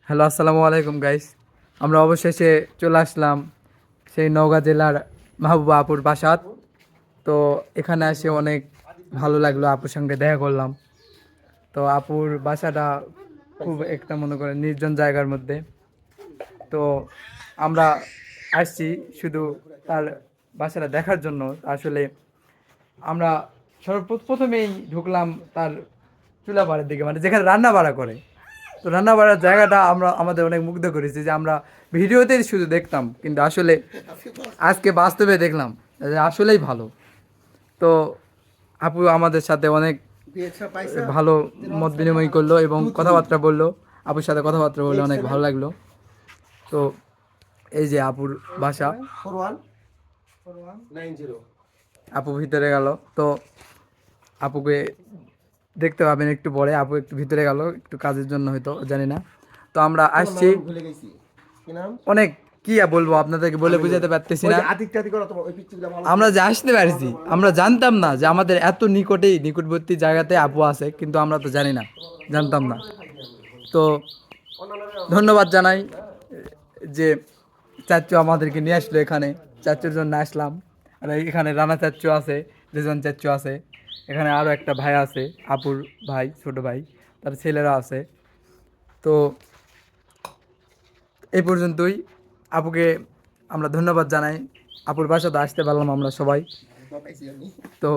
Hello, আসসালামু আলাইকুম guys. আমরা অবশেষে চলে আসলাম সেই নওগাঁ জেলার মাহবুবা আপুর বাসাত। তো এখানে এসে অনেক ভালো লাগলো, আপুর সঙ্গে দেখা করলাম। তো আপুর বাসাটা খুব একটা মনে করেন নির্জন জায়গার মধ্যে। তো আমরা আসছি শুধু তার বাসাটা দেখার জন্য। আসলে আমরা সর্বপ্রথমেই ঢুকলাম তার চুলা বাড়ির দিকে, মানে যেখানে রান্না বাড়া করে। তো রান্না বাড়ার জায়গাটা আমরা আমাদের অনেক মুগ্ধ করেছি, যে আমরা ভিডিওতেই শুধু দেখতাম, কিন্তু আসলে আজকে বাস্তবে দেখলাম যে আসলেই ভালো। তো আপু আমাদের সাথে অনেক ভালো মত বিনিময় করলো এবং কথাবার্তা বললো। আপুর সাথে কথাবার্তা বললে অনেক ভালো লাগলো। তো এই যে আপুর বাসা, আপু ভিতরে গেল। তো আপুকে দেখতে পাবেন একটু পরে। আপু একটু ভিতরে গেল একটু কাজের জন্য, হয়তো জানি না। তো আমরা আসছি অনেক, কি আর বলবো আপনাদেরকে, বলে বুঝাতে পারতেছি না। আমরা যে আসতে পারছি, আমরা জানতাম না যে আমাদের এত নিকটবর্তী জায়গাতে আপু আছে, কিন্তু আমরা তো জানি না, জানতাম না। তো ধন্যবাদ জানাই যে চাচ্চু আমাদেরকে নিয়ে আসলো এখানে। চাচ্চুর জন্য আসলাম। আর এখানে রানা চাচ্চু আছে, রেজন চাচ্চু আছে, এখানে আরও একটা ভাই আছে, আপুর ভাই, ছোট ভাই, তার ছেলেরা আছে। তো এই পর্যন্তই। আপুকে আমরা ধন্যবাদ জানাই। আপুর বাসাতে আসতে পারলাম আমরা সবাই। তো